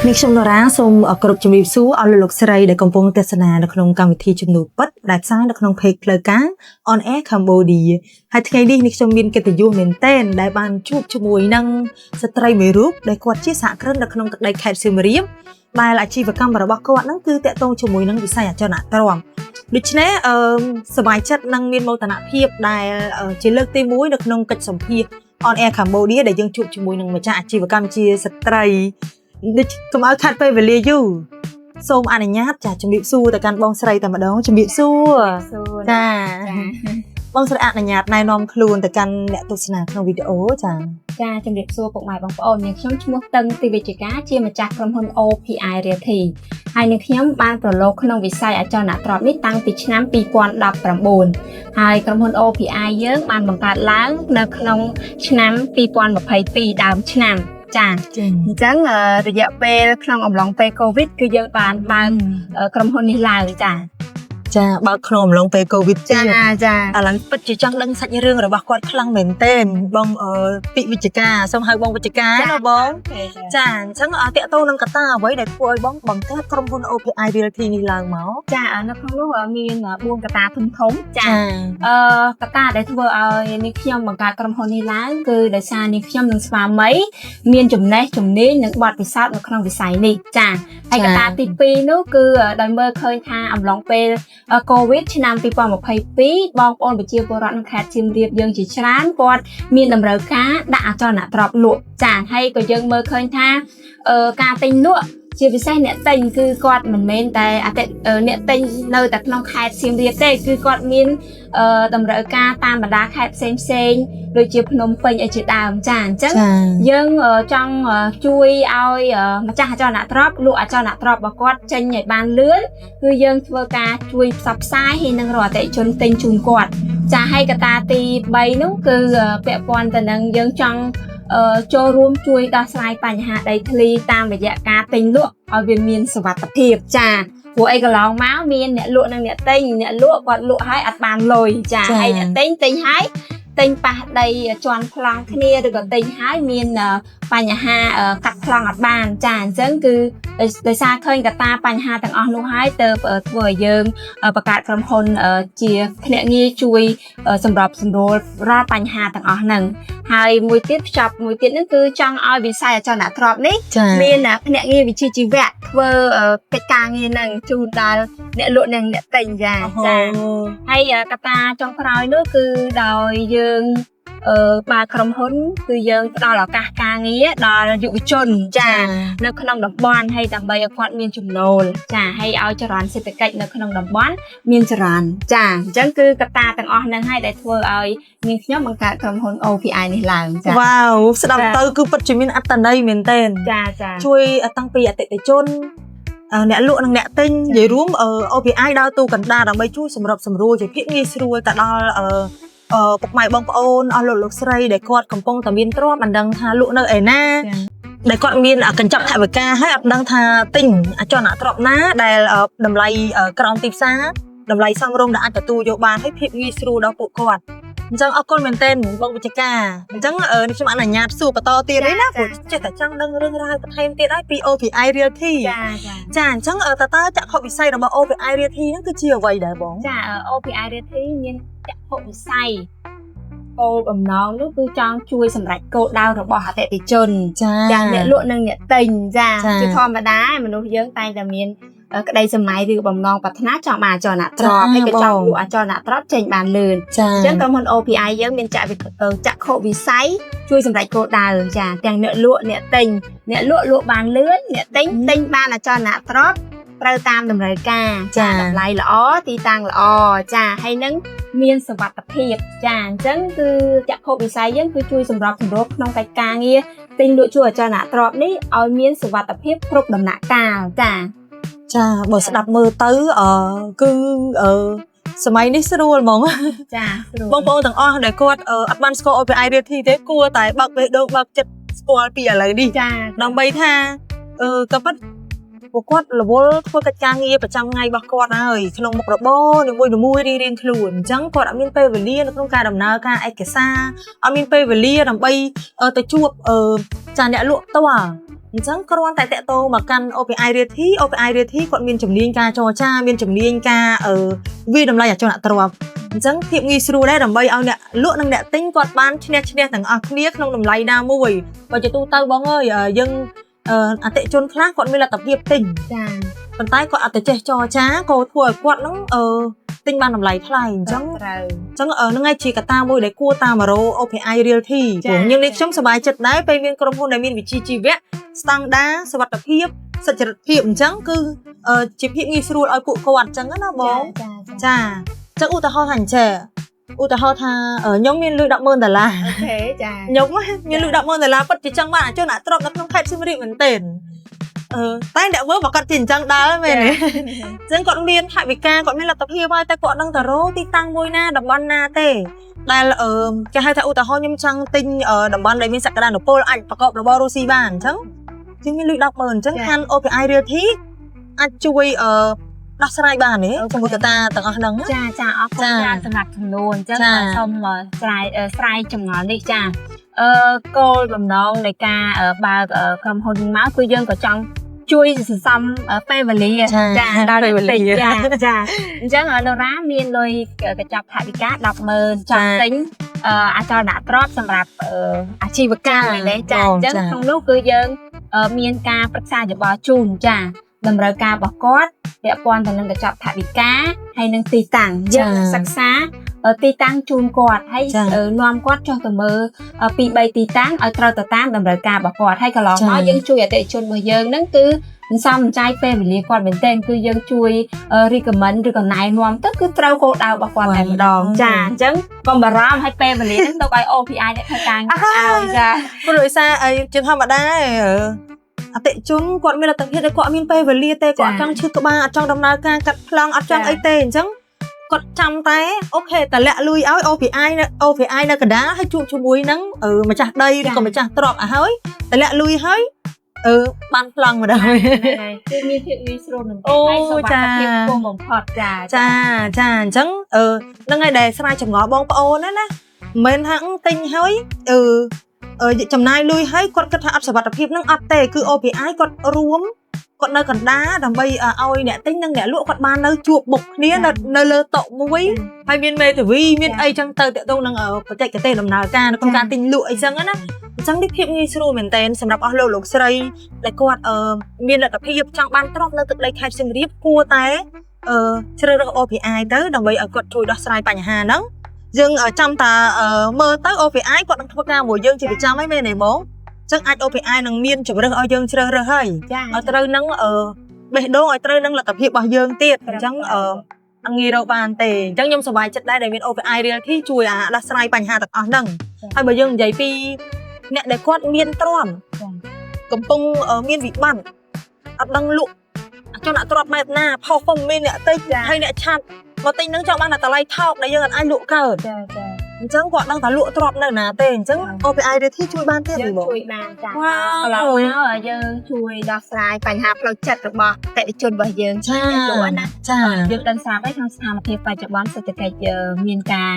នេះខ្ញុំនរាសូមគ្រប់ជំរាបសួរអស់លោកស្រីដែលកំពុងទស្សនានៅក្នុងកម្មវិធីជំនួបពិតដែលផ្សាយនៅក្នុង page ផ្លូវការ On Air Cambodia ហើយថ្ងៃនេះខ្ញុំមានកិត្តិយសមែនទែនដែលបានជួបជាមួយនឹងស្ត្រីមួយរូបដែលគាត់ជាសហគ្រិននៅក្នុងទឹកដីខេត្តសៀមរាបដែលអាជីវកម្មរបស់គាត់ហ្នឹងគឺតាក់ទងជាមួយនឹងវិស័យអចលនទ្រព្យដូច្នេះសមាជិកនឹងមានមោទនភាពដែលជាលើកទី1នៅក្នុងកិច្ចសម្ភាសន៍ On Air Cambodia ដែលយើងជួបជាមួយនឹងម្ចាស់អាជីវកម្មជាស្ត្រីដូចកុំឲ្យខាត់ពេលវេលាយូរសូមអនុញ្ញាតចាជំរាបសួរទៅកាន់បងស្រីតែម្ដងជំរាបសួរចាបងស្រីអនុញ្ញាតណែនាំខ្លួនទៅកាន់អ្នកទស្សនាក្នុងវីដេអូចាជំរាបសួរពុកម៉ែបងប្អូននាងខ្ញុំឈ្មោះតឹងទីវិជ្ជការជាម្ចាស់ក្រុមហ៊ុន OPI Realty ហើយនាងខ្ញុំបានប្រឡូកក្នុងវិស័យអចលនទ្រព្យនេះតាំងពីឆ្នាំ2019ហើយក្រុមហ៊ុន OPI យើងបានបង្កើតឡើងនៅក្នុងឆ្នាំ2022ដើមឆ្នាំចាអញ្ចឹងរយៈពេលក្នុងអំឡុងពេល COVID គឺយើងបានបើកក្រុមហ៊ុននេះឡើងចាបើកក្នុងអំឡុងពេល COVID ចាឥឡូវពិតជាចង់ដឹងសាច់រឿងរបស់គាត់ខ្លាំងមែនទែនបងពីវិជ្ជការសូមហៅបងវិជ្ជការណាបងចាអញ្ចឹងតាក់ទងនឹងកត្តាអ្វីដែលធ្វើឲ្យបងបង្កើតក្រុមហ៊ុន OPI Realty នេះឡើងមកចានៅក្នុងនោះមាន4កត្តាធំចាកត្តាដែលធ្វើឲ្យនាងខ្ញុំបង្កើតក្រុមហ៊ុននេះឡើងគឺដោយសារនាងខ្ញុំនិងស្វាមីមានចំណេះជំនាញនិងបទពិសោធន៍នៅក្នុងវិស័យនេះចាហើយកត្តាទី2នោះគឺដោយមើលឃើញថាអំឡុងពេលCOVID ឆ្នាំ2022បងប្អូនប្រជាពលរដ្ឋនៅខេត្តសៀមរាបយើងជាច្រើនគាត់មានតម្រូវការដាក់អចលនទ្រព្យលក់ចាហើយក៏យើងមើលឃើញថាការទិញលក់ជាពិសេសអ្នកទិញគឺគាត់មិនមែនតែអ្នកទិញនៅតែក្នុងខេត្តសៀមរាបទេគឺគាត់មានតម្រូវការតាមបណ្ដាខេត្តផ្សេងដូចជាភ្នំពេញអីជាដើមចាអញ្ចឹងយើងចង់ជួយឲ្យម្ចាស់អចលនទ្រព្យលក់អចលនទ្រព្យរបស់គាត់ចេញឲ្យបានលឿនគឺយើងធ្វើការជួយផ្សព្វផ្សាយហើយនឹងរកអតិថិជនទិញជូនគាត់ចាហើយកត្តាទី3នោះគឺពាក់ព័ន្ធទៅនឹងយើងចង់ចូលរួមជួយដោះស្រាយបញ្ហាដីធ្លីតាមរយៈការទិញលក់ឲ្យវាមានសុវត្ថិភាពចាព្រោះអីកន្លងមកមានអ្នកលក់និងអ្នកទិញអ្នកលក់គាត់លក់ឲ្យអត់បានលុយចាហើយអ្នកទិញហើយទិញប៉ះដីជន់ប្លង់គ្នាឬក៏ទិញហើយមានបញ្ហាកាត់ប្លង់អត់បានចាអញ្ចឹងគឺដោយសារឃើញកត្តាបញ្ហាទាំងអស់នោះហើយទើបធ្វើឲ្យយើងបង្កើតក្រុមហ៊ុនជាភ្នាក់ងារជួយសម្របសម្រួលរាល់បញ្ហាទាំងអស់ហ្នឹងហើយមួយទៀតហ្នឹងគឺចង់ឲ្យវិស័យអចលនទ្រព្យនេះមានភ្នាក់ងារវិជ្ជាជីវៈធ្វើកិច្ចការងារហ្នឹងជូនដល់អ្នកលក់និងអ្នកទិញចាហើយកត្តាចុងក្រោយនោះគឺដោយយើងបើក្រុមហ៊ុនគឺយើងផ្ដល់ឱកាសការងារដល់យុវជនចានៅក្នុងតំបន់ហើយដើម្បីឲ្យគាត់មានចំណូលចាហើយឲ្យចរន្តសេដ្ឋកិច្ចនៅក្នុងតំបន់មានចរន្តចាអញ្ចឹងគឺកត្តាទាំងអស់ហ្នឹងហើយដែលធ្វើឲ្យនាងខ្ញុំបង្កើតក្រុមហ៊ុន OPI នេះឡើងចាវ៉ាវស្ដាប់ទៅគឺពិតជាមានអត្ថន័យមែនទែនចាជួយតាំងពីអតិថិជនអ្នកលក់និងអ្នកទិញនិយាយរួម OPI ដើរតួកណ្ដាលដើម្បីជួយសម្របសម្រួលជាភាពងាយស្រួលទៅដល់ពុកម៉ែបងប្អូនអស់លោកស្រីដែលគាត់កំពុងតែមានទ្រព្យមិនដឹងថាលក់នៅឯណាដែលគាត់មានកញ្ចប់ថវិកាហើយអត់ដឹងថាទិញអចលនទ្រព្យណាដែលតម្លៃក្រោមទីផ្សារតម្លៃសមរម្យដែលអាចទទួលយកបានហើយភាពងាយស្រួលដល់ពួកគាត់អញ្ចឹងអរគុណមែនទែនបងវិជ្ជការអញ្ចឹងខ្ញុំអនុញ្ញាតសួរបន្តទៀតទេណាព្រោះចេះតែចង់ដឹងរឿងរ៉ាវបន្ថែមទៀតហើយពី OPI Realty ចាអញ្ចឹងតើចក្ខុវិស័យរបស់ OPI Realty ហ្នឹងគឺជាអ្វីដែរបងចា OPI Realty មានចក្ខុវិស័យគោលបំណងនោះគឺចង់ជួយសម្រេចគោលដៅរបស់អតិថិជនចាអ្នកលក់និងអ្នកទិញចាជាធម្មតាមនុស្សយើងតែងតែមានក្តីសម័យឬបំណងប្រាថ្នាចង់បានអចលនទ្រព្យហើយក៏ចង់លក់អចលនទ្រព្យចេញបានលឿនអញ្ចឹងក្រុមហ៊ុន OPI យើងមានចក្ខុវិស័យជួយសម្រេចគោលដៅចាទាំងអ្នកលក់អ្នកទិញអ្នកលក់បានលឿនអ្នកទិញបានអចលនទ្រព្យត្រូវតាមតម្រូវការចាតម្លៃល្អទីតាំងល្អចាហើយនឹងមានសុវត្ថិភាពចាអញ្ចឹងគឺចក្ខុវិស័យយើងគឺជួយសម្របសម្រួលក្នុងកិច្ចការងារទិញលក់ជួលអចលនទ្រព្យនេះឲ្យមានសុវត្ថិភាពគ្រប់ដំណាក់កាលចាបើស្ដាប់មើលទៅគឺសម័យនេះស្រួលហ្មងចាស្រួលបងប្អូនទាំងអស់ដែលគាត់អត់បានស្គាល់ OPI Realty ទេគួរតែបើកបេះដូងបើកចិត្តស្គាល់ពីឥឡូវនេះចាដើម្បីថាក៏ពិតពួកគាត់រវល់ធ្វើកិច្ចការងារប្រចាំថ្ងៃរបស់គាត់ហើយក្នុងមុខរបរនីមួយៗរៀងៗខ្លួនអញ្ចឹងគាត់អត់មានពេលវេលានៅក្នុងការដំណើរការឯកសារអត់មានពេលវេលាដើម្បីទៅជួបចាអ្នកលក់ផ្ទាល់ ចឹងគ្រាន់តែតាក់ទងមកកាន់ OPI Realty គាត់មានជំនាញការចរចាមានជំនាញការវាតម្លៃអចលនទ្រព្យអញ្ចឹងភាពងាយស្រួលដែរដើម្បីឲ្យអ្នកលក់និងអ្នកទិញគាត់បានឈ្នះទាំងអស់គ្នាក្នុងតម្លៃណាមួយបើជាទូទៅបងអើយយើងអតិជនខ្លះគាត់មានលទ្ធភាពទិញចាប៉ុន្តែគាត់អត់ទៅចេះចរចាក៏ធ្វើឲ្យគាត់នឹងទិញបានតម្លៃថ្លៃអញ្ចឹងហ្នឹងឯងជាកត្តាមួយដែលគួរតាមរោ OPI Realty ព្រោះខ្ញុំនេះខ្ញុំសប្បាយចិត្តដែរពេលមានក្រុមហ៊ុនដែលមានវិជ្ជាជីវៈស្តង់ដារសុវត្ថិភាពសុចរិតភាពអញ្ចឹងគឺជាភាពងាយស្រួលឲ្យពួកគាត់អញ្ចឹងណាបងចាអញ្ចឹងឧទាហរណ៍ថាខ្ញុំមានលុយ$10,000អូខេចាខ្ញុំមានលុយ$10,000ពិតជាចង់បានអចលនទ្រព្យនៅក្នុងខេត្តសៀមរាបមែនទែនតែអ្នកមើលបើគាត់ជាអញ្ចឹងដែរមែនទេអញ្ចឹងគាត់មានថវិកាគាត់មានលទ្ធភាពហើយតែគាត់នឹងទៅរកទីតាំងមួយណាតំបន់ណាទេដែលគេហៅថាឧទាហរណ៍ខ្ញុំចង់ទិញតំបន់ដែលមានសក្តានុពលអាចប្រកបរបររស់ស៊ីបានអញ្ចឹងជាងមានលុយ$10,000អញ្ចឹងខាង OPI Realty អាចជួយដោះស្រាយបានទេជាមួយកត្តាទាំងអស់ហ្នឹងចាអរគុណច្រើនសម្រាប់ចំនួនអញ្ចឹងសូមស្រាយចម្ងល់នេះចាគោលបំណងនៃការបើកក្រុមហ៊ុនមកគឺយើងក៏ចង់ជួយសន្សំពេលវេលាចាដល់ពេលវេលាចាអញ្ចឹងដុល្លារមានលុយកញ្ចប់ថវិកា$10,000ចង់ទិញអចលនទ្រព្យសម្រាប់អាជីវកម្មឯនេះចាអញ្ចឹងក្នុងនោះគឺយើងមានការប្រឹក្សាយោបល់ជូនចាតម្រូវការរបស់គាត់ពាក់ព័ន្ធទៅនឹងកញ្ចប់ថវិកាហើយនឹងទីតាំងយើងសិក្សាទីតាំងជូនគាត់ហើយនាំគាត់ចុះទៅមើល2-3ទីតាំងឲ្យត្រូវទៅតាមតម្រូវការរបស់គាត់ហើយកន្លងមកយើងជួយអតិថិជនរបស់យើងហ្នឹងគឺមិនសមចាយពេលវេលាគាត់មែនទែនគឺយើងជួយ recommend ឬក៏ណែនាំទៅគឺត្រូវគោលដៅរបស់គាត់តែម្ដងចាអញ្ចឹងកុំបារម្ភឲ្យពេលវេលាហ្នឹងទៅឲ្យ OPI អ្នកធ្វើការឲ្យចាព្រោះដោយសារជាធម្មតាអតិជនគាត់មានលទ្ធភាពដែលគាត់មានពេលវេលាទេគាត់ចង់ឈឺក្បាលអត់ចង់ដំណើរការកាត់ប្លង់អត់ចង់អីទេអញ្ចឹងគាត់ចាំតែអូខេតលាក់លុយឲ្យ OPI នៅកណ្ដាលហើយជួបជាមួយនឹងម្ចាស់ដីឬក៏ម្ចាស់ទ្រព្យឲ្យតលាក់លុយឲ្យបានប្លង់ម្ដងគឺមានភាពងាយស្រួលមែនទេហើយសុវត្ថិភាពខ្ពស់បំផុតចាអញ្ចឹងហ្នឹងហើយដែលស្រាយចម្ងល់បងប្អូនណាមិនមែនថាទិញហើយចំណាយលុយហើយគាត់គិតថាអត់សុវត្ថិភាពនឹងអត់ទេគឺ OPI គាត់រួមគាត់នៅកណ្ដាលដើម្បីឲ្យអ្នកទិញនិងអ្នកលក់គាត់បាននៅជួបមុខគ្នានៅលើតុមួយហើយមានមេធាវីមានអីចឹងទៅតាក់ទងនឹងបច្ចេកទេសដំណើរការនៅក្នុងការទិញលក់អីចឹងណាអញ្ចឹងនេះភាពងាយស្រួលមែនតើសម្រាប់អស់លោកស្រីដែលគាត់មានលទ្ធភាពចង់បានទ្រព្យនៅទឹកដីខេត្តសៀមរាបគួរតែជ្រើសរើស OPI ទៅដើម្បីឲ្យគាត់ជួយដោះស្រាយបញ្ហាហ្នឹងយើងចាំតាមើលទៅ OPI គាត់នឹងធ្វើការមួយយើងជាប្រចាំហើយមែនទេបងចឹងអាច OPI នឹងមានជម្រើសឲ្យយើងជ្រើសរើសហើយឲ្យត្រូវនឹងបេះដូងឲ្យត្រូវនឹងលទ្ធភាពរបស់យើងទៀតអញ្ចឹងងាយរកបានទេអញ្ចឹងខ្ញុំសប្បាយចិត្តដែរដែលមាន OPI Realty ជួយដោះស្រាយបញ្ហាទាំងអស់ហ្នឹងហើយបើយើងនិយាយពីអ្នកដែលគាត់មានទ្រាំកំពុងមានវិបត្តិអត់ដឹងលក់អចលនទ្រព្យបែបណាផុសមិនមានអ្នកទិញហើយអ្នកឆាត់មកទិញហ្នឹងចង់បានតែតម្លៃថោកដែលយើងអាចលក់កើតអញ្ចឹងគាត់ដឹងថាលក់ទ្រព្យនៅណាទេអញ្ចឹង OPI Realty ជួយបានទេបងជួយបានចាឥឡូវយើងជួយដោះស្រាយបញ្ហាផ្លូវចិត្តរបស់អតិថិជនរបស់យើងចាណាយើងដឹងស្រាប់ហើយក្នុងស្ថានភាពបច្ចុប្បន្នសេដ្ឋកិច្ចមានការ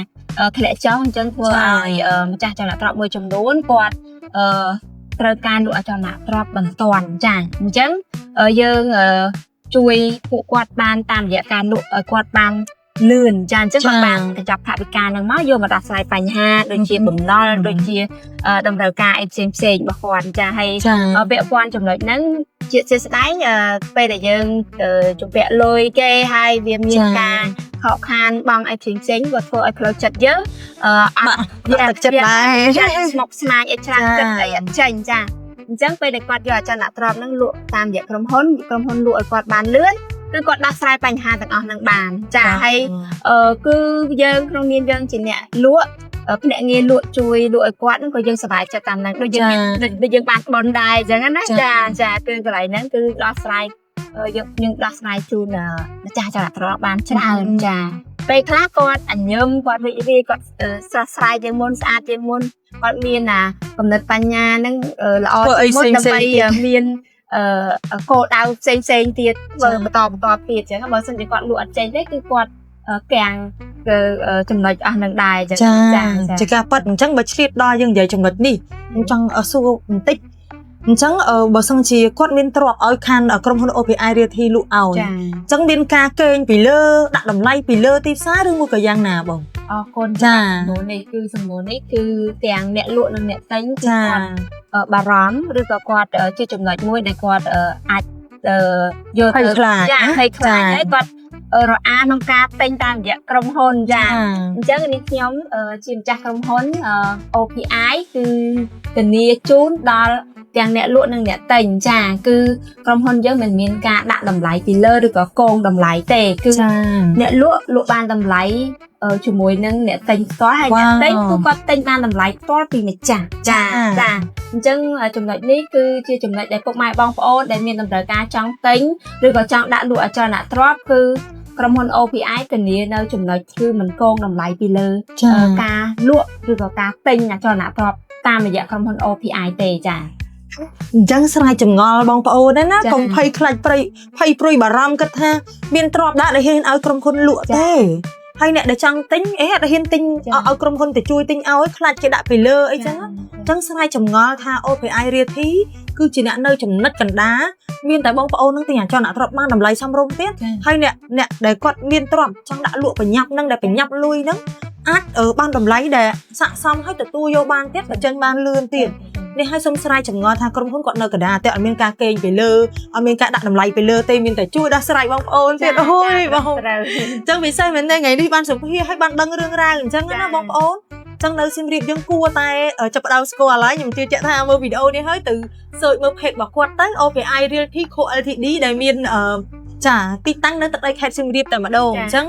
ធ្លាក់ចុះអញ្ចឹងធ្វើឲ្យម្ចាស់អចលនទ្រព្យមួយចំនួនគាត់ត្រូវការលក់អចលនទ្រព្យបន្ទាន់ចាអញ្ចឹងយើងជួយពួកគាត់បានតាមរយៈការលក់ឲ្យគាត់បានលឿនចាអញ្ចឹងគាត់បានកញ្ចប់ថវិកានឹងមកយកមកដោះស្រាយបញ្ហាដូចជាបំណុលដូចជាតម្រូវការអីផ្សេងរបស់គាត់ចាហើយពាក់ព័ន្ធចំណុចហ្នឹងជាស្ដែងពេលដែលយើងជពាក់លុយគេហើយវាមានការខកខានបងអីផ្សេងគាត់ធ្វើឲ្យផ្លូវចិត្តយើងអត់ទឹកចិត្តដែរស្មុគស្មាញអីច្រើនគិតអីអត់ចេញចាអញ្ចឹងពេលដែលគាត់យកអចលនទ្រព្យហ្នឹងលក់តាមរយៈក្រុមហ៊ុនលក់ឲ្យគាត់បានលឿនគឺគាត់ដោះស្រាយបញ្ហាទាំងអស់ហ្នឹងបានចាហើយគឺយើងក្នុងនាមយើងជាអ្នកលក់ភ្នាក់ងារលក់ជួយលក់ឲ្យគាត់ហ្នឹងក៏យើងសប្បាយចិត្តតាមហ្នឹងដូចយើងបានបនដែរអញ្ចឹងណាចាគឺកន្លែងហ្នឹងគឺដោះស្រាយយើងដោះស្រាយជូនម្ចាស់អចលនទ្រព្យបានច្រើនចាពេលខ្លះគាត់អញ្ញឹមគាត់រីករាយគាត់ស្រស់ស្រាយជាងមុនស្អាតជាងមុនគាត់មានគំនិតបញ្ញាហ្នឹងល្អជាងមុនដើម្បីមានគោលដៅផ្សេងទៀតធ្វើបន្តទៀតអញ្ចឹងបើសិនជាគាត់លក់អត់ចេញទេគឺគាត់កាំងចំណុចអស់នឹងដែរអញ្ចឹងចាជាការប៉ັດអញ្ចឹងបើឆ្លៀតដល់យើងនិយាយចំណុចនេះខ្ញុំចង់សួរបន្តិច អញ្ចឹងបើសិនជាគាត់មានទ្រព្យឲ្យខានក្រុមហ៊ុន OPI Realty លក់ឲ្យ ចា អញ្ចឹងមានការកេងពីលើដាក់តម្លៃពីលើទីផ្សារឬមួយក៏យ៉ាងណាបង អរគុណ ចា សំណួរនេះគឺសំណួរនេះគឺទាំងអ្នកលក់និងអ្នកទិញគឺ ចា គាត់បារម្ភឬក៏គាត់ជាចំណុចមួយដែលគាត់អាចយល់ ភ័យខ្លាច ចា ណា ភ័យខ្លាច ចា ហើយគាត់រអាក្នុងការទិញតាមរយៈក្រុមហ៊ុនចា ចា អញ្ចឹងនេះខ្ញុំជាម្ចាស់ក្រុមហ៊ុនOPI គឺធានាជូនដល់ទាំងអ្នកលក់និងអ្នកទិញចាគឺក្រុមហ៊ុនយើងមិនមានការដាក់តម្លៃពីលើឬក៏កងតម្លៃទេគឺ ចា អ្នកលក់បានតម្លៃជាមួយនឹងអ្នកទិញផ្ទាល់ហើយអ្នកទិញគឺគាត់ទិញបានតម្លៃផ្ទាល់ពីម្ចាស់ចាអញ្ចឹងចំណុចនេះគឺជាចំណុចដែលពុកម៉ែបងប្អូនដែលមានតម្រូវការចង់ទិញឬក៏ចង់ដាក់លក់អចលនទ្រព្យគឺក្រុមហ៊ុន OPI ធានានៅចំណុចគឺមិនកងតម្លៃពីលើការលក់ឬក៏ការទិញអចលនទ្រព្យតាមរយៈក្រុមហ៊ុន OPI ទេចា អញ្ចឹងស្រាយចម្ងល់បងប្អូនណាកុំភ័យខ្លាចភ័យព្រួយបារម្ភគិតថាមានទ្រព្យដាក់ដែលហ៊ានឲ្យក្រុមហ៊ុនលក់ទេហើយអ្នកដែលចង់ទិញអត់ហ៊ានទិញឲ្យក្រុមហ៊ុនទៅជួយទិញឲ្យខ្លាចគេដាក់ពីលើអីចឹងអញ្ចឹងស្រាយចម្ងល់ថា OPI Realty គឺជាអ្នកនៅចំណុចកណ្ដាលមានតែបងប្អូននឹងទិញអចលនទ្រព្យបានតម្លៃសមរម្យទៀតហើយអ្នកដែលគាត់មានទ្រព្យចង់ដាក់លក់ប្រញាប់នឹងដែលប្រញាប់លុយនឹងអាចបានតម្លៃដែលស័ក្តិសមឲ្យទទួលយកបានទៀតបញ្ចេញបានលឿនទៀតនេះឲ្យសុំស្រាយចម្ងល់ថាក្រុមហ៊ុនគាត់នៅកណ្ដាលតែអត់មានការកេងពីលើអត់មានការដាក់តម្លៃពីលើទេមានតែជួយដោះស្រាយបងប្អូនទៀតអូយបងអញ្ចឹងពិសេសមែនទេថ្ងៃនេះបានសម្ភាសឲ្យបានដឹងរឿងរ៉ាវអញ្ចឹងណាបងប្អូនចឹងនៅសៀមរាបយើងគួរតែចាប់ផ្ដើមស្គាល់ហើយខ្ញុំជឿជាក់ថាមើលវីដេអូនេះហើយទៅសើចមើល page របស់គាត់ទៅ OPI Realty Co Ltd ដែលមានចាទីតាំងនៅទឹកដីខេត្តសៀមរាបតែម្ដងអញ្ចឹង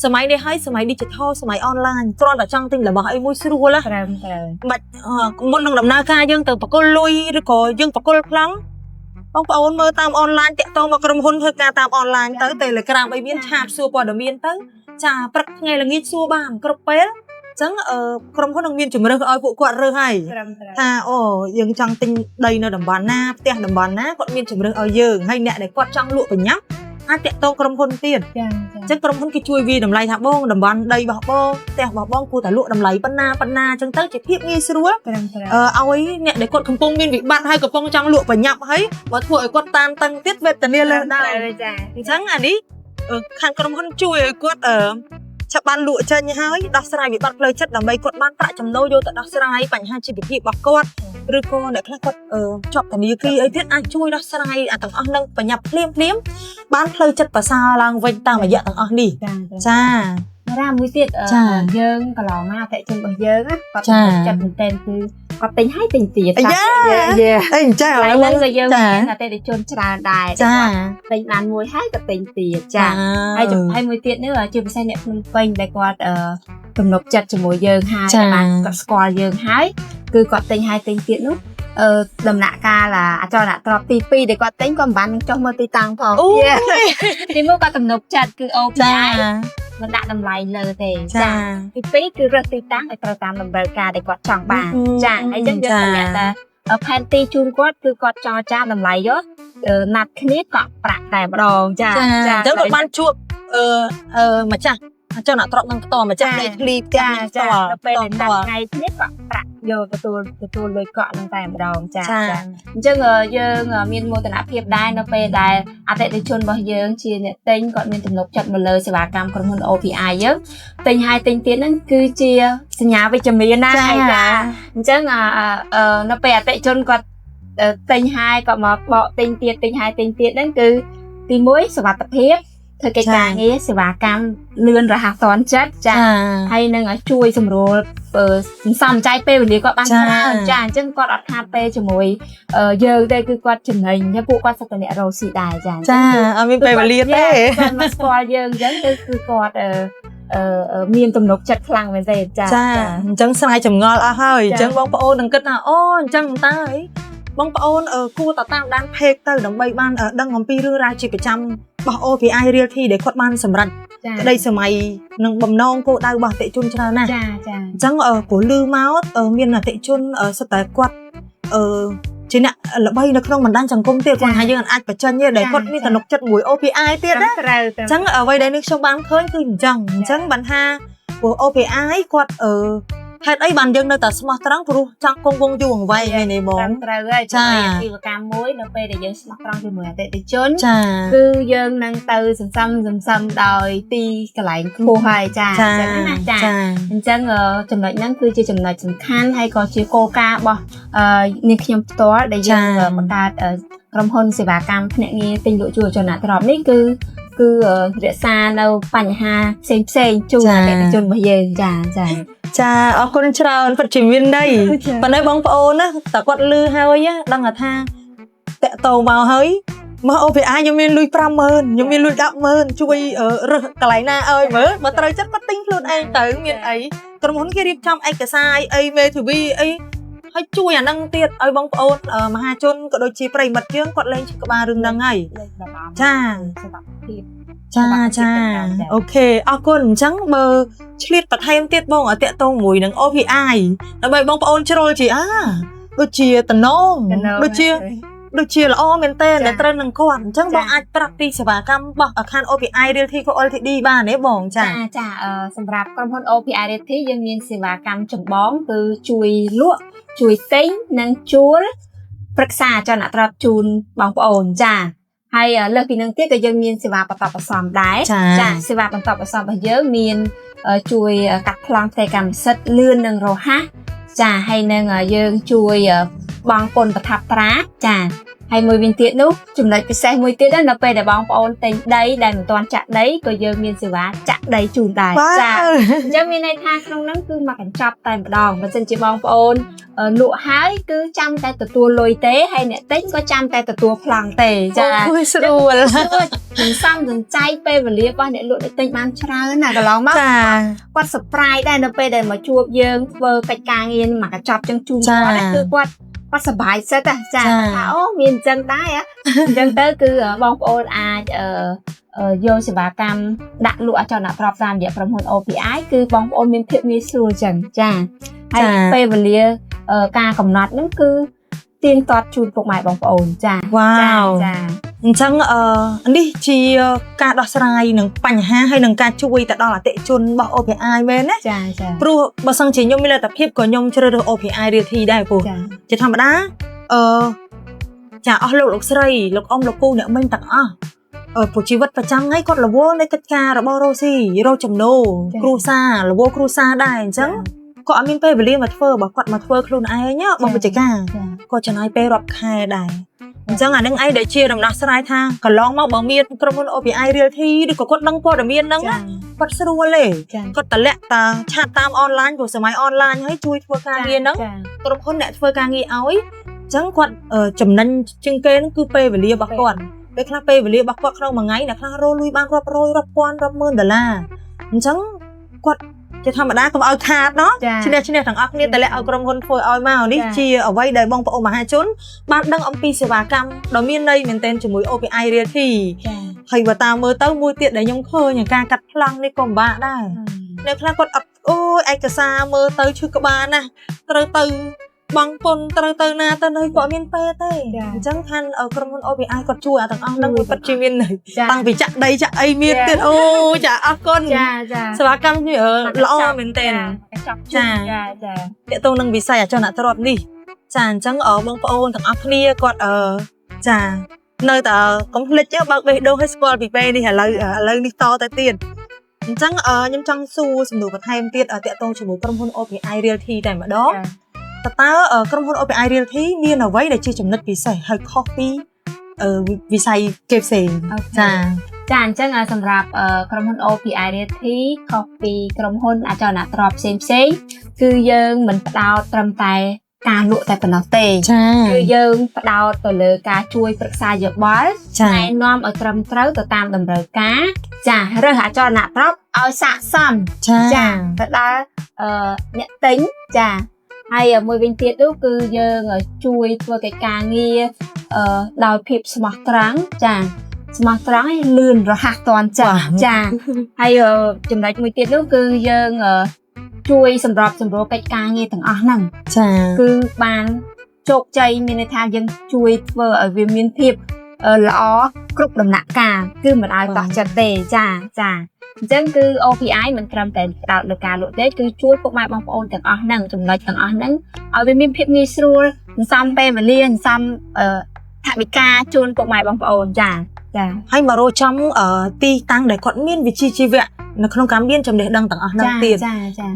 សម័យនេះហើយសម័យ digital សម័យ online គ្រាន់តែចង់ទិញរបស់អីមួយស្រួលហ្នឹងមិនមុននឹងដំណើរការយើងទៅបកគលលុយឬក៏យើងបកគលប្លង់បងប្អូនមើលតាម online តាក់ទងមកក្រុមហ៊ុនធ្វើការតាម online ទៅ Telegram អីមានឆាតសួរព័ត៌មានទៅចាព្រឹកថ្ងៃល្ងាចសួរបានគ្រប់ពេលអញ្ចឹងក្រុមហ៊ុននឹងមានជំរើសឲ្យពួកគាត់រើសហើយថាអូយើងចង់ទិញដីនៅតំបន់ណាផ្ទះតំបន់ណាគាត់មានជំរើសឲ្យយើងហើយអ្នកដែលគាត់ចង់លក់ប្រញាប់អាចតាក់ទងក្រុមហ៊ុនទៀតអញ្ចឹងក្រុមហ៊ុនគេជួយវាតម្លៃថាបងតំបន់ដីរបស់បងផ្ទះរបស់បងគួរតែលក់តម្លៃប៉ុណ្ណាអញ្ចឹងទៅជាភាពងាយស្រួលឲ្យអ្នកដែលគាត់កំពុងមានវិបត្តិហើយកំពុងចង់លក់ប្រញាប់ហើយបើធ្វើឲ្យគាត់តានតឹងទៀតវេទនាលើដែរអញ្ចឹងអានេះខាងក្រុមហ៊ុនជួយឲ្យគាត់ចាប់បានលក់ចេញហើយដោះស្រាយវិបត្តិផ្លូវចិត្តដើម្បីគាត់បានប្រាក់ចំណូលយកទៅដោះស្រាយបញ្ហាជីវភាពរបស់គាត់ឬក៏អ្នកខ្លះគាត់ជាប់ធនាគារអីទៀតអាចជួយដោះស្រាយទាំងអស់នឹងបញ្ញាប់ភ្លាមបានផ្លូវចិត្តប្រសើរឡើងវិញតាមរយៈទាំងអស់នេះចារ៉ាមួយទៀតយើងកន្លងមកអតិថិជនរបស់យើងគាត់ចិត្តមែនទែនគឺគាត់ទិញហើយទិញទៀតអីចាអីចាឥឡូវគឺយើងមានអតិថិជនច្រើនដែរចាទិញបានមួយហើយក៏ទិញទៀតចាហើយមួយទៀតនេះជាពិសេសអ្នកភ្នំពេញដែលគាត់ទំនុកចិត្តជាមួយយើងហើយបានគាត់ស្គាល់យើងហើយគឺគាត់ទិញហើយទិញទៀតនោះដំណាក់កាលអចលនទ្រព្យទី2ដែលគាត់ទិញក៏មិនបានចុះមើលទីតាំងផងទី1គាត់ទំនុកចិត្តគឺ OPI មិនដាក់តម្លៃលើទេចាទី2គឺរើសទីតាំងឲ្យត្រូវតាមតម្រូវការដែលគាត់ចង់បានចាហើយយើងយកតែផែនទីជូនគាត់គឺគាត់ចរចាតម្លៃយកណាត់គ្នាកក់ប្រាក់តែម្ដងចាអញ្ចឹងគាត់បានជួបម្ចាស់អញ្ចឹងអ្នកទ្រព្យនឹងផ្ទាល់ម្ចាស់ដីធ្លីផ្ទះផ្ទាល់ពេលណាត់ថ្ងៃគ្នាកក់ប្រាក់យកទទួលលុយកក់នឹងតែម្ដងចាអញ្ចឹងយើងមានមោទនភាពដែរនៅពេលដែលអតិថិជនរបស់យើងជាអ្នកទិញគាត់មានទំនុកចិត្តមកលើសេវាកម្មក្រុមហ៊ុន OPI យើងទិញហើយទិញទៀតហ្នឹងគឺជាសញ្ញាវិជ្ជមានណាស់ចាអញ្ចឹងនៅពេលអតិថិជនគាត់ទិញហើយគាត់មកបកទិញទៀតទិញហើយទិញទៀតហ្នឹងគឺទី1សុវត្ថិភាពធ្វើកិច្ចការងារសេវាកម្មលឿនរហ័សទាន់ចិត្តចាហើយនឹងជួយសម្រួលសន្សំចៃពេលវេលាគាត់បានច្រើនចាអញ្ចឹងគាត់អត់ខាតពេលជាមួយយើងទេគឺគាត់ចំណេញហើយពួកគាត់សុទ្ធតែអ្នករកស៊ីដែរចាអត់មានពេលវេលាទេគាត់មកស្គាល់យើងអញ្ចឹងគឺគាត់មានទំនុកចិត្តខ្លាំងមែនទេចាអញ្ចឹងស្រាយចម្ងល់អស់ហើយអញ្ចឹងបងប្អូននឹងគិតថាអូអញ្ចឹងតើអីបងប្អូនគួរតែតាមដាន page ទៅដើម្បីបានដឹងអំពីរឿងរ៉ាវជាប្រចាំរបស់ OPI Realty ដែលគាត់បានសម្រេចក្តីសម័យនិងបំណងគោលដៅរបស់អតិថិជនច្រើនណាស់ចាអញ្ចឹងព្រោះលឺមកមានអតិថិជនសិតតែគាត់ជាអ្នកល្បីនៅក្នុងបណ្ដាញសង្គមទៀតគាត់ថាយើងអាចបញ្ចេញទេដែលគាត់មានទំនុកចិត្តមួយ OPI ទៀតណាអញ្ចឹងអ្វីដែលនេះខ្ញុំបានឃើញគឺអញ្ចឹងបានថាព្រោះ OPI គាត់ ហេតុអីបានយើងនៅតែស្មោះត្រង់ព្រោះចង់គង់វង្សយូរអង្វែងឯនេះបងត្រូវហើយអាជីវកម្មមួយនៅពេលដែលយើងស្មោះត្រង់ជាមួយអតិថិជន ចា គឺយើងនឹងទៅសន្សំដោយទីកន្លែងខ្ពស់ហើយចាអញ្ចឹងណាចាអញ្ចឹងចំណុចហ្នឹងគឺជាចំណុចសំខាន់ហើយក៏ជាគោលការណ៍របស់នាងខ្ញុំផ្ទាល់ដែលយើងបង្កើតក្រុមហ៊ុនសេវាកម្មភ្នាក់ងារទិញលក់ជួសជុលអ្នកទ្រព្យនេះគឺរក្សានៅបញ្ហាផ្សេងជូនអតិថិជនរបស់យើងចាអរគុណច្រើនពិតជាមានន័យប៉ុន្តែបងប្អូនណាតើគាត់លឺហើយដឹងថាតាក់តងមកហើយមក OPI ខ្ញុំមានលុយ 50000 ខ្ញុំមានលុយ 100000 ជួយរើសកន្លែងណាឲ្យមើលបើត្រូវចិត្តគាត់ទិញខ្លួនឯងទៅមានអីក្រុមហ៊ុនគេរៀបចំឯកសារអីមេធាវីអីហើយជួយអាហ្នឹងទៀតឲ្យបងប្អូនមហាជនក៏ដូចជាប្រិមិត្តយើងគាត់លែងឈឺក្បាលរឿងហ្នឹងហើយចាអូខេអរគុណអញ្ចឹងបើឆ្លៀតបន្ថែមទៀតបងឲ្យតាក់ទងមួយនឹង OPI ដើម្បីបងប្អូនជ្រុលជាដូចជាតំណងដូចជាល្អមែនតើដែលត្រូវនឹងគាត់អញ្ចឹងបងអាចប្រាប់ពីសេវាកម្មរបស់អាខាន OPI Realty Co Ltd បានទេបងចាសម្រាប់ក្រុមហ៊ុន OPI Realty យើងមានសេវាកម្មចម្បងគឺជួយលក់ជួយទិញនិងជួលប្រឹក្សាអចលនទ្រព្យជូនបងប្អូនចាហើយលើសពីនឹងទៀតក៏យើងមានសេវាបន្តបន្សំដែរចាសេវាបន្តបន្សំរបស់យើងមានជួយកាត់ប្លង់ផ្ទៃកម្មសិទ្ធិលឿននិងរហ័សចាហើយនឹងយើងជួយបង់ពន្ធប្រថាប់ត្រាចាហើយមួយវិញទៀតនោះចំណុចពិសេសមួយទៀតនៅពេលដែលបងប្អូនទិញដីដែលមិនទាន់ចាក់ដីក៏យើងមានសេវាចាក់ដីជូនដែរចាអញ្ចឹងមានន័យថាក្នុងហ្នឹងគឺមកកញ្ចប់តែម្ដងបើមិនជាបងប្អូនលក់ហើយគឺចាំតែទទួលលុយទេហើយអ្នកទិញក៏ចាំតែទទួលប្លង់ទេចាស្រួលមិនសំចៃពេលវេលារបស់អ្នកលក់អ្នកទិញបានច្រើនណាកន្លងមកគាត់ surprise ដែរនៅពេលដែលមកជួបយើងធ្វើកិច្ចការងារមកកញ្ចប់ចឹងជូនគាត់គឺគាត់សប្បាយចិត្តចាថាអូមានអញ្ចឹងដែរអញ្ចឹងទៅគឺបងប្អូនអាចយកសេវាកម្មដាក់លក់អចលនទ្រព្យតាមរយៈក្រុមហ៊ុន OPI គឺបងប្អូនមានភាពងាយស្រួលអញ្ចឹងចាហើយពេលវេលាការកំណត់ហ្នឹងគឺទៀងទាត់ជូនពុកម៉ែបងប្អូនចាអញ្ចឹងនេះជាការដោះស្រាយនឹងបញ្ហាហើយនឹងការជួយទៅដល់អតិថិជនរបស់ OPI មែនណាចាព្រោះបើសិនជាខ្ញុំមានលទ្ធភាពក៏ខ្ញុំជ្រើសរើស OPI Realty ដែរព្រោះជាធម្មតាចាអស់លោកស្រីលោកអ៊ំលោកពូអ្នកមិញទាំងអស់ព្រោះជីវិតប្រចាំថ្ងៃគាត់រវល់នៃកិច្ចការរបស់រកចំណូលគ្រួសាររវល់គ្រួសារដែរអញ្ចឹងគាត់អត់មានពេលវេលាមកធ្វើបើគាត់មកធ្វើខ្លួនឯងបងវិជ្ជការគាត់ចំណាយពេលរាប់ខែដែរអញ្ចឹងអានឹងឯងដែលជាដំណោះស្រាយថាកន្លងមកបើមានក្រុមហ៊ុន OPI Realty ឬក៏គាត់ដឹងព័ត៌មានហ្នឹងគាត់ស្រួលទេគាត់តម្លាក់តាឆាតតាមអនឡាញព្រោះសម័យអនឡាញហើយជួយធ្វើការងារហ្នឹងក្រុមហ៊ុនអ្នកធ្វើការងារឲ្យអញ្ចឹងគាត់ចំណេញជាងគេហ្នឹងគឺពេលវេលារបស់គាត់ពេលខ្លះពេលវេលារបស់គាត់ក្នុងមួយថ្ងៃអ្នកខ្លះរលុយបានរាប់រយរាប់ពាន់រាប់ម៉ឺនដុល្លារអញ្ចឹងគាត់ជាធម្មតាកុំឲ្យខាតណោះឈ្នះទាំងអស់គ្នាតែលាក់ឲ្យក្រុមហ៊ុនធ្វើឲ្យមកនេះជាអ្វីដែលបងប្អូនមហាជនបានដឹងអំពីសេវាកម្មដ៏មានន័យមែនទែនជាមួយ OPI Realty ហើយបើតាមមើលទៅមួយទៀតដែលខ្ញុំឃើញការកាត់ប្លង់នេះក៏ពិបាកដែរអ្នកខ្លះគាត់អត់ឯកសារមើលទៅឈឺក្បាលណាស់ត្រូវទៅបងពុនត្រូវទៅណាទៅនៅគាត់មានពេលទេអញ្ចឹងខាងក្រុមហ៊ុន OPI គាត់ជួយអាទាំងអស់ហ្នឹងវាពិតជាមានតាំងពីចាក់ដីចាក់អីមានទៀតចាអរគុណសេវាកម្មនេះល្អមែនទែនចាទាក់ទងនឹងវិស័យអចលនទ្រព្យនេះចាអញ្ចឹងបងប្អូនទាំងអស់គ្នាគាត់ចានៅតែកុំភ្លេចបើកបេះដូងឲ្យស្គាល់ពីពេលនេះឥឡូវនេះតទៅទៀតអញ្ចឹងខ្ញុំចង់សួរសំណួរបន្ថែមទៀតទាក់ទងជាមួយក្រុមហ៊ុន OPI Realty តែម្ដងតើក្រុមហ៊ុន OPI Realty មានអ្វីដែលជាចំណុចពិសេសហើយខុសពីវិស័យគេផ្សេងចាអញ្ចឹងសម្រាប់ក្រុមហ៊ុន OPI Realty ខុសពីក្រុមហ៊ុនអចលនទ្រព្យផ្សេងគឺយើងមិនផ្ដោតត្រឹមតែការលក់តែប៉ុណ្ណោះទេគឺយើងផ្ដោតទៅលើការជួយប្រឹក្សាយោបល់ណែនាំឲ្យត្រឹមត្រូវទៅតាមតម្រូវការចារើសអចលនទ្រព្យឲ្យស័ក្តិសមចាទៅដល់អ្នកទិញចាហើយមួយវិញទៀតនោះគឺយើងជួយធ្វើកិច្ចការងារដោយភាពស្មោះត្រង់ចាស្មោះត្រង់ឲ្យលឿនរហ័សទាន់ចិត្តចាហើយចំណុចមួយទៀតនោះគឺយើងជួយសម្របសម្រួលកិច្ចការងារទាំងអស់ហ្នឹងចាគឺបានជោគជ័យមានន័យថាយើងជួយធ្វើឲ្យវាមានភាព ល្អគ្រប់ដំណាក់កាលគឺមិនឲ្យតោះចិត្តទេចាអញ្ចឹងគឺ OPI មិនត្រឹមតែផ្ដោតលើការលក់ទេគឺជួយពុកម៉ែបងប្អូនទាំងអស់ហ្នឹងចំណុចទាំងអស់ហ្នឹងឲ្យវាមានភាពងាយស្រួលសន្សំពេលវេលាសន្សំថវិកាជូនពុកម៉ែបងប្អូនចាហើយមករកចំទីតាំងដែលគាត់មានវិជ្ជាជីវៈនៅក្នុងការមានចំណេះដឹងទាំងអស់ហ្នឹងទៀត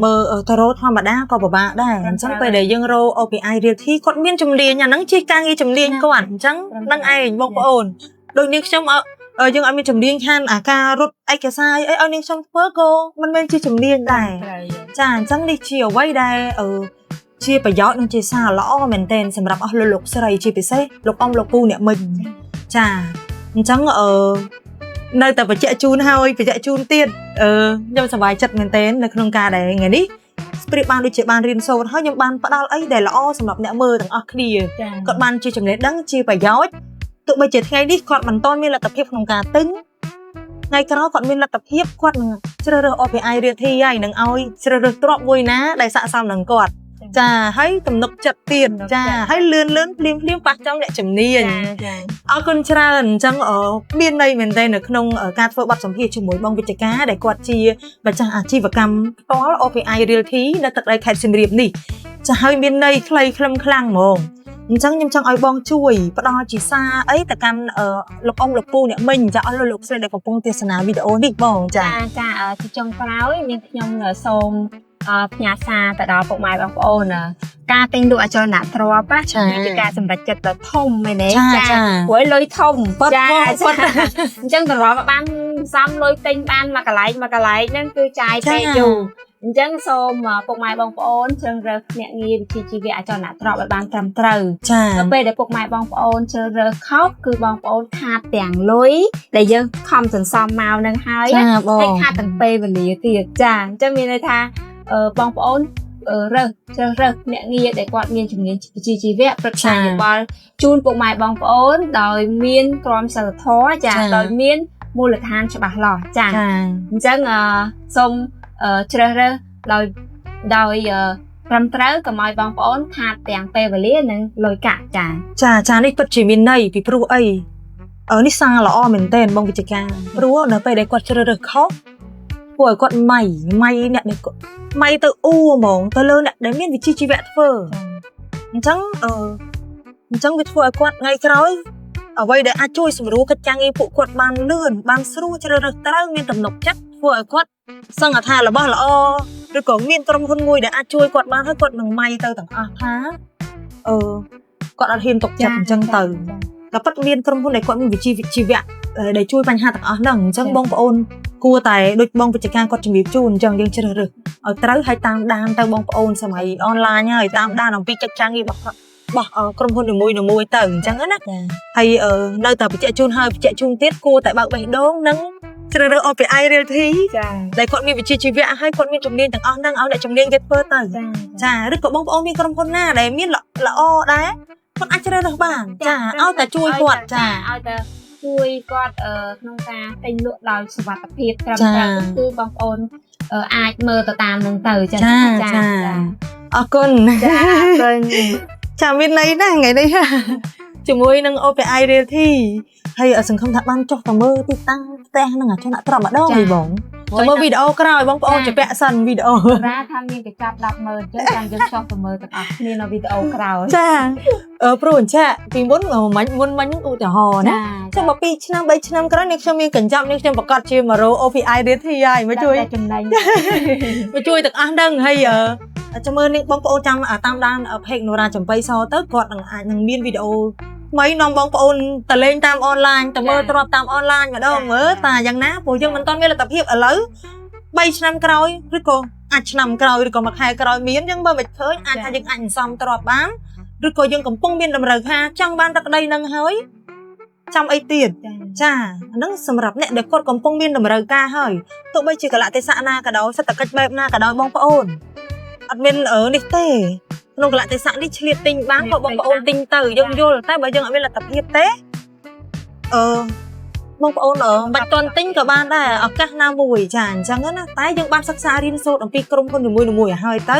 មើលទៅរកធម្មតាក៏ពិបាកដែរអញ្ចឹងពេលដែលយើងរក OPI Realty គាត់មានជំនាញអាហ្នឹងជាការងារជំនាញគាត់អញ្ចឹងនឹងឯងបងប្អូនដូចនេះខ្ញុំយើងអត់មានជំនាញខាងអាការរត់ឯកសារអីឲ្យនាងខ្ញុំធ្វើក៏មិនមែនជាជំនាញដែរចាអញ្ចឹងនេះជាអ្វីដែលជាប្រយោជន៍និងជាសារល្អមែនទែនសម្រាប់អស់លោកស្រីជាពិសេសលោកអ៊ំលោកពូអ្នកមិញចាអញ្ចឹងនៅតែបញ្ជាក់ជូនហើយបញ្ជាក់ជូនទៀតខ្ញុំសប្បាយចិត្តមែនទែននៅក្នុងការដែលថ្ងៃនេះប្រៀបបានដូចជាបានរៀនសូត្រហើយខ្ញុំបានផ្ដល់អីដែលល្អសម្រាប់អ្នកមើលទាំងអស់គ្នាគាត់បានជាចំណេះដឹងជាប្រយោជន៍ទោះបីជាថ្ងៃនេះគាត់មិនទាន់មានលទ្ធភាពក្នុងការទិញថ្ងៃក្រោយគាត់មានលទ្ធភាពគាត់នឹងជ្រើសរើស OPI Realty ហើយនឹងឲ្យជ្រើសរើសទ្រព្យមួយណាដែលស័ក្តិសមនឹងគាត់ចាហើយទំនុកចិត្តទៀតចាហើយលឿនភ្លាមប៉ះចំអ្នកជំនាញអរគុណច្រើនអញ្ចឹងមានន័យមែនទេនៅក្នុងការធ្វើបទសម្ភាសន៍ជាមួយបងវិជ្ជការដែលគាត់ជាម្ចាស់អាជីវកម្មផ្ទាល់ OPI Realty នៅទឹកដីខេត្តសៀមរាបនេះចាហើយមានន័យខ្លីខ្លឹមខ្លាំងហ្មងអញ្ចឹងខ្ញុំចង់ឲ្យបងជួយផ្ដល់ជាសារអីទៅកាន់លោកអ៊ំលោកពូអ្នកមិញចាអស់លោកស្រីដែលកំពុងទស្សនាវីដេអូនេះបងចាជាចុងក្រោយមានខ្ញុំសូមផ្ញើសារទៅដល់ពុកម៉ែបងប្អូនការទិញលក់អចលនទ្រព្យជាការសម្រេចចិត្តដ៏ធំមែនទេព្រោះលុយធំអញ្ចឹងតើរាប់បានសំលុយទិញបានមួយកន្លែងហ្នឹងគឺចាយពេកយូរអញ្ចឹងសូមពុកម៉ែបងប្អូនជ្រើសរើសអ្នកងារវិជ្ជាជីវៈអចលនទ្រព្យឲ្យបានត្រឹមត្រូវទៅពេលដែលពុកម៉ែបងប្អូនជ្រើសរើសខុសគឺបងប្អូនខាតទាំងលុយដែលយើងខំសន្សំមកនឹងហើយខាតទាំងពេលវេលាទៀតចាអញ្ចឹងមានន័យថាបងប្អូនជ្រើសរើសអ្នកងារដែលគាត់មានជំនាញវិជ្ជាជីវៈប្រឹក្សាយោបល់ជូនពុកម៉ែបងប្អូនដោយមានក្រមសីលធម៌ចាដោយមានមូលដ្ឋានច្បាស់លាស់ចាអញ្ចឹងសូមជ្រើសរើសដោយត្រឹមត្រូវកុំឲ្យបងប្អូនខាតទាំងពេលវេលានិងលុយកាក់ចានេះពិតជាមានន័យពីព្រោះអីនេះសារល្អមែនទែនបងវិជ្ជការព្រោះនៅពេលដែលគាត់ជ្រើសរើសខុសពួកឲ្យគាត់ម៉ៃអ្នកនេះគាត់ម៉ៃទៅហ្មងទៅលើអ្នកដែលមានវិជ្ជាជីវៈធ្វើអញ្ចឹងវាធ្វើឲ្យគាត់ថ្ងៃក្រោយអ្វីដែលអាចជួយសម្រួលកិច្ចការងារពួកគាត់បានលឿនបានស្រួលជ្រើសរើសត្រូវមានទំនុកចិត្តធ្វើឲ្យគាត់សង្ឃថារបស់ល្អឬក៏មានក្រុមហ៊ុនមួយដែលអាចជួយគាត់បានហើយគាត់នឹងម៉ៃទៅទាំងអស់ថាគាត់អត់ហ៊ានទុកចិត្តអញ្ចឹងទៅតែប៉ិតមានក្រុមហ៊ុនដែលគាត់មានវិជ្ជាជីវៈដែលជួយបញ្ហាទាំងអស់ហ្នឹងអញ្ចឹងបងប្អូនគួរតែដូចបងវិជ្ជការគាត់ជំរាបជូនអញ្ចឹងយើងជ្រើសរើសឲ្យត្រូវហើយតាមដានទៅបងប្អូនសម័យអនឡាញហើយតាមដានអំពីកិច្ចការងាររបស់ក្រុមហ៊ុននីមួយទៅអញ្ចឹងណាហើយនៅតែបញ្ជាក់ជូនហើយបញ្ជាក់ជូនទៀតគួរតែបើកបេះដូងនិងជ្រើសរើស OPI Realty ដែលគាត់មានវិជ្ជាជីវៈហើយគាត់មានជំនាញទាំងអស់ហ្នឹងឲ្យអ្នកជំនាញគេធ្វើទៅចាឬក៏បងប្អូនមានក្រុមហ៊ុនណាដែលមានល្អដែរគាត់អាចជ្រើសរើសបានចាឲ្យតែជួយគាត់ចាឲ្យតែជួយគាត់ក្នុងការទិញលក់ដោយសុវត្ថិភាពត្រឹមត្រូវគឺបងប្អូនអាចមើលទៅតាមនឹងទៅចាអរគុណចាមានន័យណាស់ថ្ងៃនេះជាមួយនឹង OPI Realty ហើយសង្ឃឹមថាបានចុះទៅមើលទីតាំងផ្ទះនឹងអចលនទ្រព្យម្ដងហីបងចូលមើលវីដេអូក្រោយបងប្អូនជពាក់សិនវីដេអូថាមានកញ្ចប់ 100000 ចឹងចាំយើងចុះទៅមើលទាំងអស់គ្នានៅវីដេអូក្រោយចាព្រោះអញ្ចឹងពីមុនមិញឧទាហរណ៍ណាចាំមក2ឆ្នាំ3ឆ្នាំក្រោយនេះខ្ញុំមានកញ្ចប់នេះខ្ញុំប្រកាសជា100 OPI Realty ហើយមកជួយចំណេញមកជួយទាំងអស់ហ្នឹងហើយចាំមើលនេះបងប្អូនចាំតាមដាន page នរ៉ាចំបៃសទៅគាត់អាចនឹងមានវីដេអូថ្មីនាំបងប្អូនទៅលេងតាមអនឡាញទៅមើលទ្របតាមអនឡាញម្ដងមើលតាយ៉ាងណាព្រោះយើងមិនទាន់មានលទ្ធភាពឥឡូវ3ឆ្នាំក្រោយឬក៏អាចឆ្នាំក្រោយឬក៏មួយខែក្រោយមានយើងបើមិនឃើញអាចថាយើងអាចសន្សំទ្របបានឬក៏យើងកំពុងមានតម្រូវការចង់បានទឹកដីនឹងហើយចាំអីទៀតចាហ្នឹងសម្រាប់អ្នកដែលគាត់កំពុងមានតម្រូវការហើយទោះបីជាកលៈទេសៈណាក៏ដោយសេដ្ឋកិច្ចបែបណាក៏ដោយបងប្អូនអត់មាននេះទេក្នុងកលៈទេសៈនេះឆ្លៀតទិញបានក៏បងប្អូនទិញទៅយើងយល់តែបើយើងអត់មានលទ្ធភាពទេ បងប្អូនបាច់តន់ទិញក៏បានដែរឱកាសណាមួយចាអញ្ចឹងណាតែយើងបានសិក្សារៀនសូត្រអំពីក្រុមហ៊ុននីមួយៗឲ្យហើយទៅ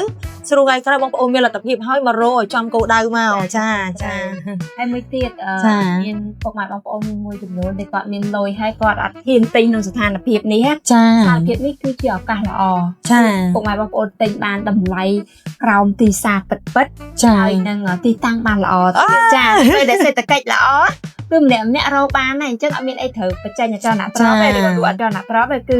ស្រួលថ្ងៃក្រោយបងប្អូនមានលទ្ធភាពហើយមករកឲ្យចំគោលដៅមកចាហើយមួយទៀតមានពុកម៉ែបងប្អូនមួយចំនួនដែលគាត់មានលុយហើយគាត់អត់ហ៊ានទិញក្នុងស្ថានភាពនេះចាស្ថានភាពនេះគឺជាឱកាសល្អចាពុកម៉ែបងប្អូនទិញបានតម្លៃក្រោមទីផ្សារពិតចាហើយនឹងទីតាំងបានល្អចាពេលដែលសេដ្ឋកិច្ចល្អគឺម្នាក់រកបានហើយអញ្ចឹងអត់មានអីត្រូវបញ្ចេញអចលនទ្រព្យទេឬក៏អចលនទ្រព្យទេ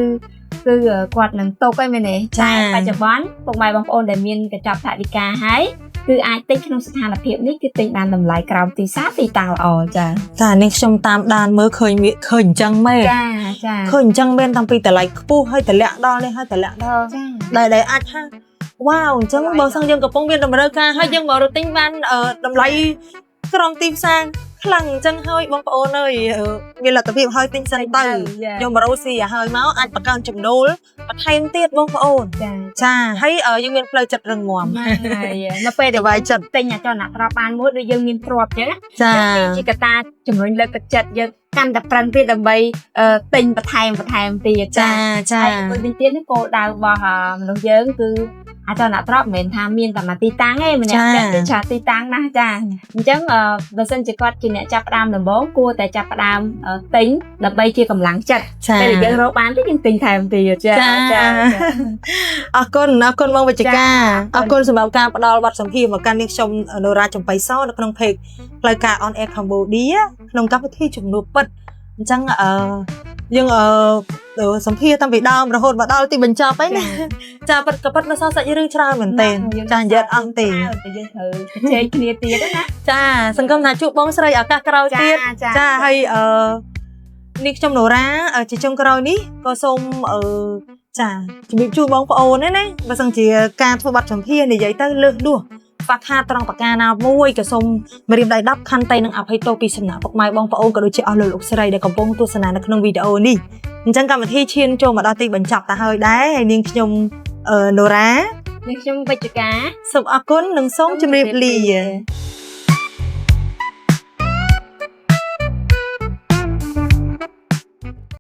គឺគាត់នឹងຕົកហើយមែនទេតែបច្ចុប្បន្នពុកម៉ែបងប្អូនដែលមានកញ្ចប់ថវិកាហើយគឺអាចទិញក្នុងស្ថានភាពនេះគឺទិញបានតម្លៃក្រោមទីផ្សារទីតាំងល្អចានេះខ្ញុំតាមដានមើលឃើញអញ្ចឹងមែនចាឃើញអញ្ចឹងមែនតាំងពីតម្លៃខ្ពស់ហើយតម្លាក់ដល់នេះហើយតម្លាក់ដល់ដែលអាចថាវ៉ាវអញ្ចឹងបើសិនយើងកំពុងមានតម្រូវការហើយយើងមករកទិញបានតម្លៃក្រោមទីផ្សារខ្លាំងអញ្ចឹងហើយបងប្អូនអើយមានលទ្ធភាពហើយទិញសិនទៅយកមករកស៊ីឲ្យហើយមកអាចបង្កើនចំណូលបន្ថែមទៀតបងប្អូនចាហើយយើងមានផ្លូវចិត្តរឹងមាំហើយនៅពេលដែលចិត្តទិញអចលនទ្រព្យបានមួយដូចយើងមានទ្រព្យអញ្ចឹងជាកត្តាជំរុញលើកទឹកចិត្តយើងកាន់តែប្រឹងទៀតដើម្បីទិញបន្ថែមទៀតចាមួយទៀតនេះគោលដៅរបស់មនុស្សយើងគឺអចលនទ្រព្យមិនមែនថាមានតែមួយទីតាំងទេម្នាក់តែឆាទីតាំងណាចាអញ្ចឹងបើសិនជាគាត់ជាអ្នកចាប់ផ្ដើមដំបូងគួរតែចាប់ផ្ដើមទិញដើម្បីជាកម្លាំងចិត្តពេលដែលយើងរកបានទៅយើងទិញថែមទៀតចាអរគុណបងវិជ្ជការអរគុណសម្រាប់ការផ្ដល់បទសម្ភាសន៍មកកាន់នេះខ្ញុំនរ៉ាចំបៃសនៅក្នុង page ផ្លូវការ On Air Cambodia ក្នុងកម្មវិធីជំនួបពិតអញ្ចឹងយើងសម្ភាសតាំងពីដើមរហូតមកដល់ទីបញ្ចប់ហ្នឹងណាចាពិតក៏ពិតនៅសល់សាច់រឿងច្រើនមែនទែនចានិយាយអត់ទេយើងត្រូវជែកគ្នាទៀតណាចាសង្ឃឹមថាជួបបងស្រីឱកាសក្រោយទៀតចាហើយនេះខ្ញុំនរ៉ាជាចុងក្រោយនេះក៏សូមចាជំរាបជូនបងប្អូនណាបើសិនជាការធ្វើបទសម្ភាសន៍និយាយទៅលើសលួសខ្វះខាតត្រង់ប្រការណាមួយក៏សូមមេរៀនដៃ10ខន្តីនឹងអភ័យទោសពីសំណាក់ពុកម៉ែបងប្អូនក៏ដូចជាអស់លោកស្រីដែលកំពុងទស្សនានៅក្នុងវីដេអូនេះអញ្ចឹងកម្មវិធីឈានចូលមកដល់ទីបញ្ចប់ទៅហើយដែរហើយនាងខ្ញុំនរ៉ានាងខ្ញុំវិជ្ជការសូមអរគុណនិងសូមជម្រាបលា